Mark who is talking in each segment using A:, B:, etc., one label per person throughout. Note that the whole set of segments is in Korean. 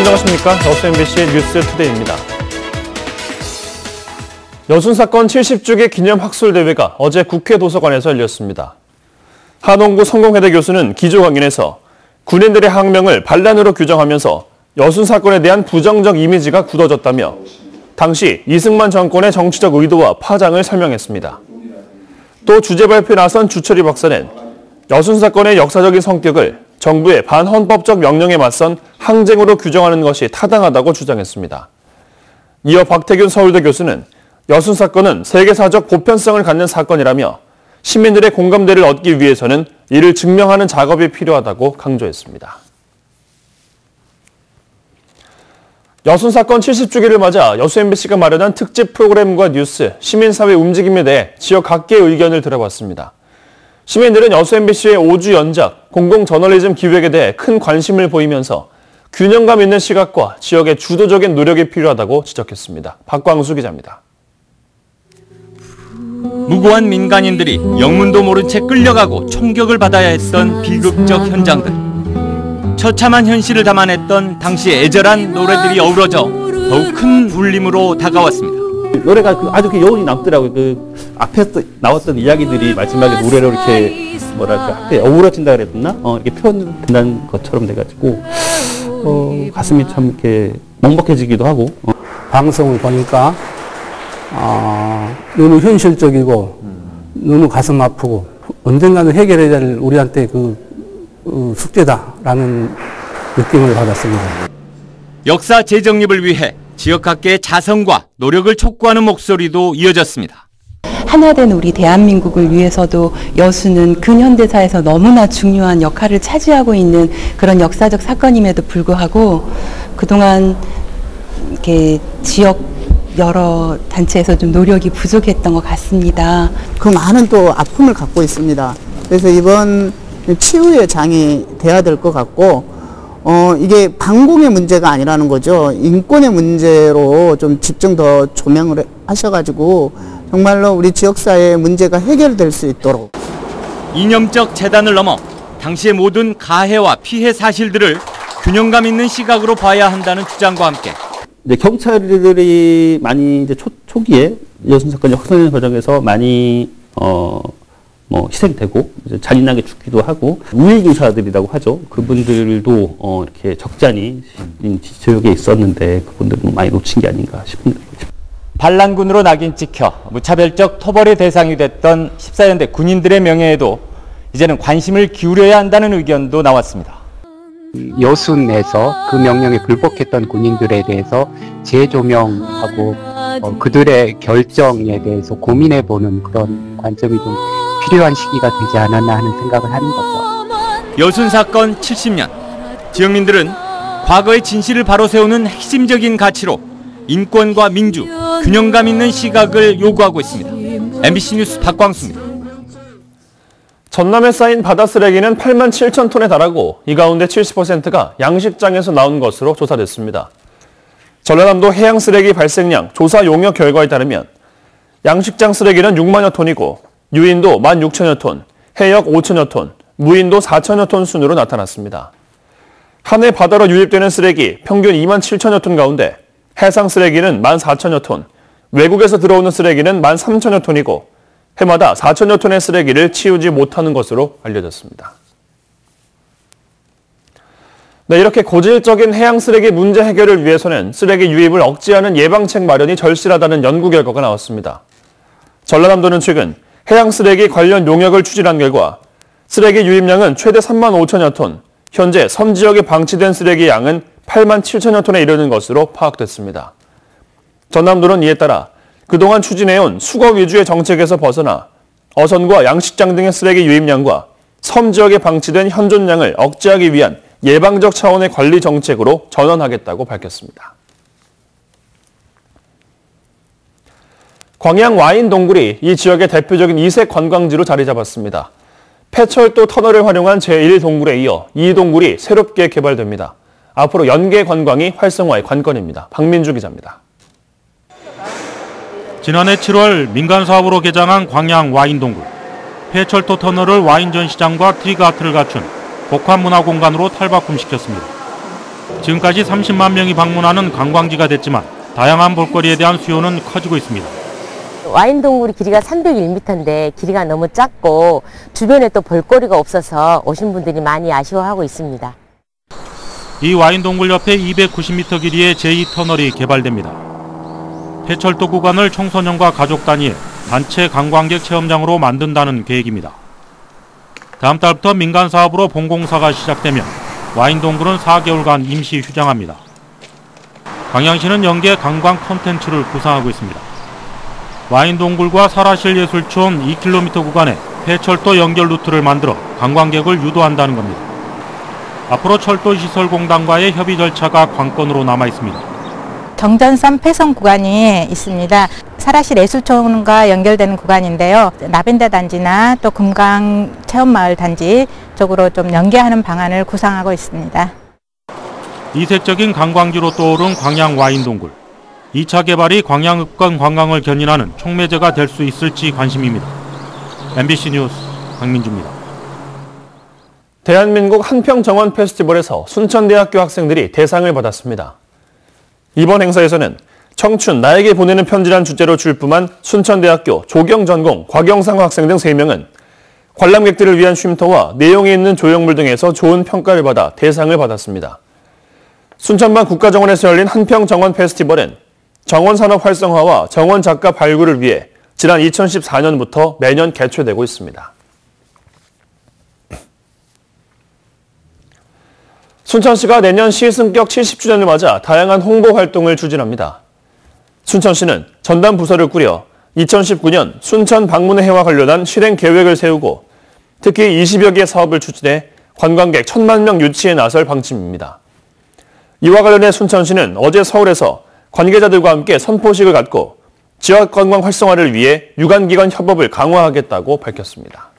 A: 안녕하십니까. 여수MBC 뉴스투데이입니다. 여순사건 70주기 기념 학술대회가 어제 국회 도서관에서 열렸습니다. 한홍구 성공회대 교수는 기조 강연에서 군인들의 항명을 반란으로 규정하면서 여순사건에 대한 부정적 이미지가 굳어졌다며 당시 이승만 정권의 정치적 의도와 파장을 설명했습니다. 또 주제 발표에 나선 주철희 박사는 여순사건의 역사적인 성격을 정부의 반헌법적 명령에 맞선 항쟁으로 규정하는 것이 타당하다고 주장했습니다. 이어 박태균 서울대 교수는 여순사건은 세계사적 보편성을 갖는 사건이라며 시민들의 공감대를 얻기 위해서는 이를 증명하는 작업이 필요하다고 강조했습니다. 여순사건 70주기를 맞아 여수MBC가 마련한 특집 프로그램과 뉴스, 시민사회 움직임에 대해 지역 각계의 의견을 들어봤습니다. 시민들은 여수MBC의 5주 연작, 공공저널리즘 기획에 대해 큰 관심을 보이면서 균형감 있는 시각과 지역의 주도적인 노력이 필요하다고 지적했습니다. 박광수 기자입니다.
B: 무고한 민간인들이 영문도 모른 채 끌려가고 총격을 받아야 했던 비극적 현장들. 처참한 현실을 담아냈던 당시 애절한 노래들이 어우러져 더욱 큰 울림으로 다가왔습니다.
C: 노래가 아주 여운이 남더라고요. 앞에서 나왔던 이야기들이 마지막에 노래로 이렇게 뭐랄까 어우러진다 그랬나? 이렇게 표현된다는 것처럼 돼가지고 가슴이 참 이렇게 먹먹해지기도 하고.
D: 방송을 보니까 너무 현실적이고 너무 가슴 아프고 언젠가는 해결해야 될 우리한테 숙제다라는 느낌을 받았습니다.
B: 역사 재정립을 위해 지역 각계의 자성과 노력을 촉구하는 목소리도 이어졌습니다.
E: 하나된 우리 대한민국을 위해서도 여수는 근현대사에서 너무나 중요한 역할을 차지하고 있는 그런 역사적 사건임에도 불구하고 그동안 이렇게 지역 여러 단체에서 좀 노력이 부족했던 것 같습니다.
F: 그 많은 또 아픔을 갖고 있습니다. 그래서 이번 치유의 장이 돼야 될 것 같고 이게 방공의 문제가 아니라는 거죠. 인권의 문제로 좀 집중 더 조명을 하셔가지고 정말로 우리 지역사회의 문제가 해결될 수 있도록.
B: 이념적 재단을 넘어 당시의 모든 가해와 피해 사실들을 균형감 있는 시각으로 봐야 한다는 주장과 함께
C: 이제 경찰들이 많이 이제 초기에 여순사건이 확산되는 과정에서 많이 희생되고 이제 잔인하게 죽기도 하고 우익인사들이라고 하죠. 그분들도 이렇게 적잖이 지역에 있었는데 그분들은 많이 놓친 게 아닌가 싶습니다.
B: 반란군으로 낙인 찍혀 무차별적 토벌의 대상이 됐던 14연대 군인들의 명예에도 이제는 관심을 기울여야 한다는 의견도 나왔습니다.
G: 여순에서 그 명령에 불복했던 군인들에 대해서 재조명하고 그들의 결정에 대해서 고민해보는 그런 관점이 좀 필요한 시기가 되지 않았나 하는 생각을 하는 거죠.
B: 여순사건 70년, 지역민들은 과거의 진실을 바로 세우는 핵심적인 가치로 인권과 민주, 균형감 있는 시각을 요구하고 있습니다. MBC 뉴스 박광수입니다.
A: 전남에 쌓인 바다 쓰레기는 8만 7천 톤에 달하고 이 가운데 70%가 양식장에서 나온 것으로 조사됐습니다. 전라남도 해양 쓰레기 발생량 조사 용역 결과에 따르면 양식장 쓰레기는 6만여 톤이고 유인도 16,000여 톤, 해역 5천여 톤, 무인도 4천여 톤 순으로 나타났습니다. 한 해 바다로 유입되는 쓰레기 평균 2만 7천여 톤 가운데 해상 쓰레기는 14,000여 톤, 외국에서 들어오는 쓰레기는 13,000여 톤이고 해마다 4천여 톤의 쓰레기를 치우지 못하는 것으로 알려졌습니다. 네, 이렇게 고질적인 해양 쓰레기 문제 해결을 위해서는 쓰레기 유입을 억제하는 예방책 마련이 절실하다는 연구 결과가 나왔습니다. 전라남도는 최근 해양 쓰레기 관련 용역을 추진한 결과 쓰레기 유입량은 최대 3만 5천여 톤, 현재 섬 지역에 방치된 쓰레기 양은 8만 7천여 톤에 이르는 것으로 파악됐습니다. 전남도는 이에 따라 그동안 추진해온 수거 위주의 정책에서 벗어나 어선과 양식장 등의 쓰레기 유입량과 섬 지역에 방치된 현존량을 억제하기 위한 예방적 차원의 관리 정책으로 전환하겠다고 밝혔습니다. 광양 와인 동굴이 이 지역의 대표적인 이색 관광지로 자리 잡았습니다. 폐철도 터널을 활용한 제1동굴에 이어 2동굴이 새롭게 개발됩니다. 앞으로 연계 관광이 활성화의 관건입니다. 박민주 기자입니다.
H: 지난해 7월 민간 사업으로 개장한 광양 와인동굴. 폐철도 터널을 와인 전시장과 트리가트를 갖춘 복합 문화 공간으로 탈바꿈시켰습니다. 지금까지 30만 명이 방문하는 관광지가 됐지만 다양한 볼거리에 대한 수요는 커지고 있습니다.
I: 와인 동굴이 길이가 301m인데 길이가 너무 작고 주변에 또 볼거리가 없어서 오신 분들이 많이 아쉬워하고 있습니다.
H: 이 와인 동굴 옆에 290m 길이의 제2터널이 개발됩니다. 폐철도 구간을 청소년과 가족 단위의 단체 관광객 체험장으로 만든다는 계획입니다. 다음 달부터 민간 사업으로 본공사가 시작되면 와인 동굴은 4개월간 임시 휴장합니다. 광양시는 연계 관광 콘텐츠를 구상하고 있습니다. 와인 동굴과 설화실 예술촌 2km 구간에 폐철도 연결 루트를 만들어 관광객을 유도한다는 겁니다. 앞으로 철도시설공단과의 협의 절차가 관건으로 남아 있습니다.
J: 경전선 폐성 구간이 있습니다. 설화실 예술촌과 연결되는 구간인데요. 라벤더 단지나 또 금강 체험마을 단지 쪽으로 좀 연계하는 방안을 구상하고 있습니다.
H: 이색적인 관광지로 떠오른 광양 와인 동굴. 2차 개발이 광양읍권 관광을 견인하는 촉매제가 될 수 있을지 관심입니다. MBC 뉴스 강민주입니다.
A: 대한민국 한평정원 페스티벌에서 순천대학교 학생들이 대상을 받았습니다. 이번 행사에서는 청춘 나에게 보내는 편지란 주제로 출품한 순천대학교 조경전공 곽영상 학생 등 3명은 관람객들을 위한 쉼터와 내용이 있는 조형물 등에서 좋은 평가를 받아 대상을 받았습니다. 순천만 국가정원에서 열린 한평정원 페스티벌은 정원 산업 활성화와 정원 작가 발굴을 위해 지난 2014년부터 매년 개최되고 있습니다. 순천시가 내년 시승격 70주년을 맞아 다양한 홍보 활동을 추진합니다. 순천시는 전담 부서를 꾸려 2019년 순천 방문회와 관련한 실행 계획을 세우고 특히 20여 개 사업을 추진해 관광객 1,000만 명 유치에 나설 방침입니다. 이와 관련해 순천시는 어제 서울에서 관계자들과 함께 선포식을 갖고 지역 관광 활성화를 위해 유관기관 협업을 강화하겠다고 밝혔습니다.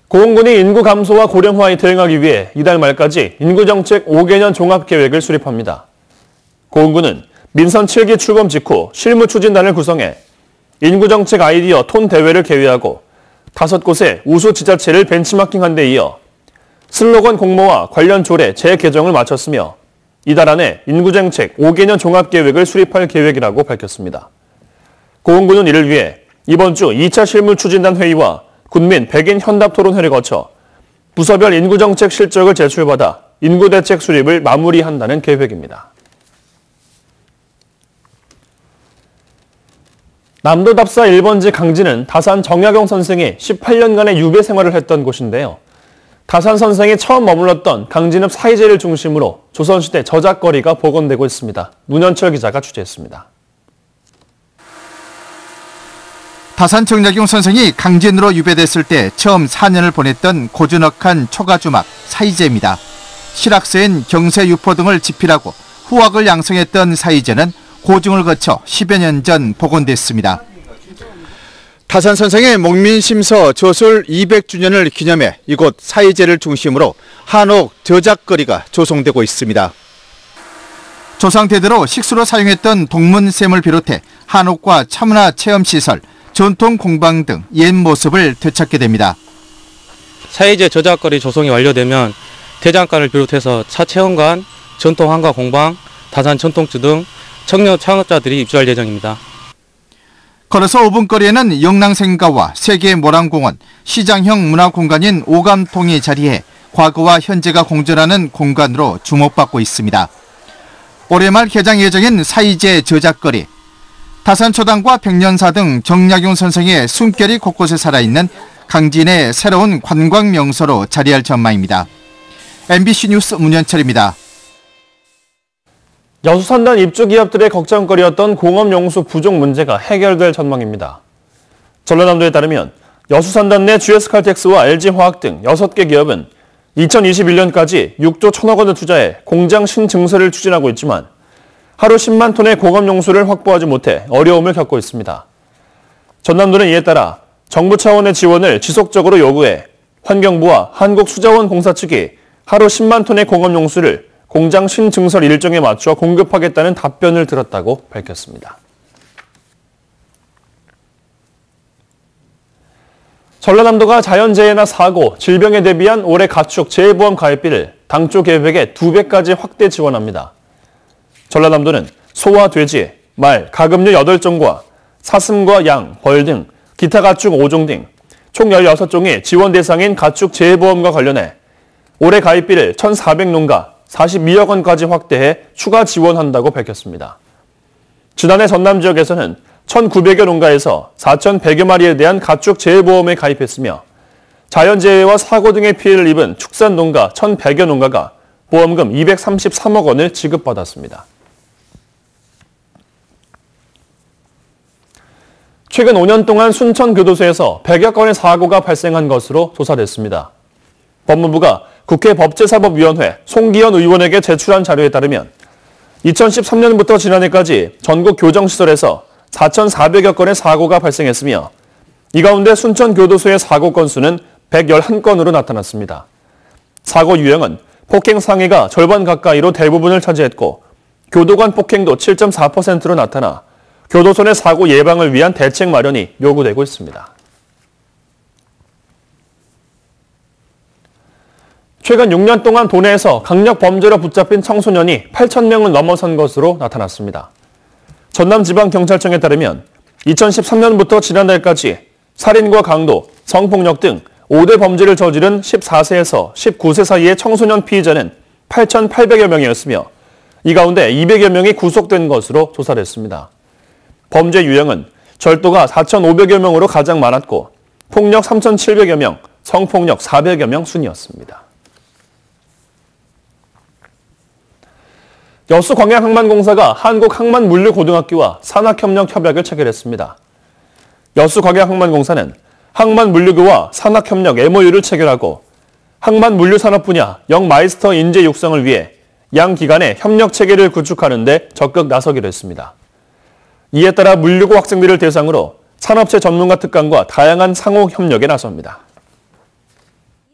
A: 고흥군이 인구 감소와 고령화에 대응하기 위해 이달 말까지 인구정책 5개년 종합계획을 수립합니다. 고흥군은 민선 7기 출범 직후 실무추진단을 구성해 인구정책 아이디어 톤 대회를 개최하고 5곳의 우수 지자체를 벤치마킹한 데 이어 슬로건 공모와 관련 조례 재개정을 마쳤으며 이달 안에 인구정책 5개년 종합계획을 수립할 계획이라고 밝혔습니다. 고흥군은 이를 위해 이번 주 2차 실무추진단 회의와 군민 100인 현답 토론회를 거쳐 부서별 인구정책 실적을 제출받아 인구대책 수립을 마무리한다는 계획입니다. 남도답사 1번지 강진은 다산 정약용 선생이 18년간의 유배 생활을 했던 곳인데요. 다산 선생이 처음 머물렀던 강진읍 사이제를 중심으로 조선시대 저작거리가 복원되고 있습니다. 문현철 기자가 취재했습니다.
K: 다산 정약용 선생이 강진으로 유배됐을 때 처음 4년을 보냈던 고즈넉한 초가주막 사이제입니다. 실학서엔 경세 유포 등을 집필하고 후학을 양성했던 사이제는 고증을 거쳐 10여 년 전 복원됐습니다. 다산 선생의 목민심서 저술 200주년을 기념해 이곳 사이제를 중심으로 한옥 저작거리가 조성되고 있습니다. 조상대대로 식수로 사용했던 동문샘을 비롯해 한옥과 차문화 체험시설, 전통 공방 등 옛 모습을 되찾게 됩니다.
L: 사이제 저작거리 조성이 완료되면 대장간을 비롯해서 차체험관, 전통 한가 공방, 다산 전통주 등 청년 창업자들이 입주할 예정입니다.
K: 걸어서 5분 거리에는 영랑생가와 세계 모란공원, 시장형 문화공간인 오감통이 자리해 과거와 현재가 공존하는 공간으로 주목받고 있습니다. 올해 말 개장 예정인 사이제 저작거리, 다산초당과 백년사 등 정약용 선생의 숨결이 곳곳에 살아있는 강진의 새로운 관광 명소로 자리할 전망입니다. MBC 뉴스 문현철입니다.
A: 여수산단 입주기업들의 걱정거리였던 공업용수 부족 문제가 해결될 전망입니다. 전라남도에 따르면 여수산단 내 GS칼텍스와 LG화학 등 6개 기업은 2021년까지 6조 1,000억 원을 투자해 공장 신증설을 추진하고 있지만 하루 10만 톤의 공업용수를 확보하지 못해 어려움을 겪고 있습니다. 전남도는 이에 따라 정부 차원의 지원을 지속적으로 요구해 환경부와 한국수자원공사 측이 하루 10만 톤의 공업용수를 공장 신증설 일정에 맞춰 공급하겠다는 답변을 들었다고 밝혔습니다. 전라남도가 자연재해나 사고, 질병에 대비한 올해 가축 재해보험 가입비를 당초 계획의 2배까지 확대 지원합니다. 전라남도는 소와 돼지, 말, 가금류 8종과 사슴과 양, 벌 등 기타 가축 5종 등 총 16종이 지원 대상인 가축 재해보험과 관련해 올해 가입비를 1,400농가 42억 원까지 확대해 추가 지원한다고 밝혔습니다. 지난해 전남 지역에서는 1,900여 농가에서 4,100여 마리에 대한 가축 재해보험에 가입했으며 자연재해와 사고 등의 피해를 입은 축산농가 1,100여 농가가 보험금 233억 원을 지급받았습니다. 최근 5년 동안 순천교도소에서 100여 건의 사고가 발생한 것으로 조사됐습니다. 법무부가 국회 법제사법위원회 송기현 의원에게 제출한 자료에 따르면 2013년부터 지난해까지 전국 교정시설에서 4,400여 건의 사고가 발생했으며 이 가운데 순천교도소의 사고 건수는 111건으로 나타났습니다. 사고 유형은 폭행 상해가 절반 가까이로 대부분을 차지했고 교도관 폭행도 7.4%로 나타나 교도소 내 사고 예방을 위한 대책 마련이 요구되고 있습니다. 최근 6년 동안 도내에서 강력 범죄로 붙잡힌 청소년이 8,000명을 넘어선 것으로 나타났습니다. 전남지방경찰청에 따르면 2013년부터 지난달까지 살인과 강도, 성폭력 등 5대 범죄를 저지른 14세에서 19세 사이의 청소년 피의자는 8,800여 명이었으며 이 가운데 200여 명이 구속된 것으로 조사됐습니다. 범죄 유형은 절도가 4,500여 명으로 가장 많았고 폭력 3,700여 명, 성폭력 400여 명 순이었습니다. 여수광양항만공사가 한국항만물류고등학교와 산학협력 협약을 체결했습니다. 여수광양항만공사는 항만물류교와 산학협력 MOU를 체결하고 항만물류산업 분야 영마이스터 인재 육성을 위해 양 기관의 협력 체계를 구축하는 데 적극 나서기로 했습니다. 이에 따라 물류고 학생들을 대상으로 산업체 전문가 특강과 다양한 상호 협력에 나섭니다.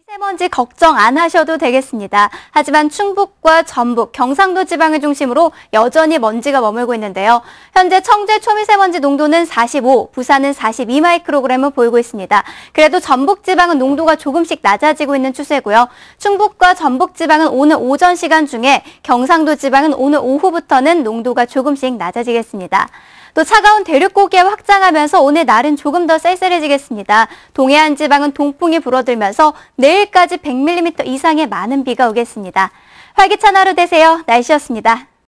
M: 미세먼지 걱정 안 하셔도 되겠습니다. 하지만 충북과 전북, 경상도 지방을 중심으로 여전히 먼지가 머물고 있는데요. 현재 청주의 초미세먼지 농도는 45, 부산은 42마이크로그램을 보이고 있습니다. 그래도 전북 지방은 농도가 조금씩 낮아지고 있는 추세고요. 충북과 전북 지방은 오늘 오전 시간 중에 경상도 지방은 오늘 오후부터는 농도가 조금씩 낮아지겠습니다. 또 차가운 대륙고기가 확장하면서 오늘 날은 조금 더 쌀쌀해지겠습니다. 동해안 지방은 동풍이 불어들면서 내일까지 100mm 이상의 많은 비가 오겠습니다. 활기찬 하루 되세요. 날씨였습니다.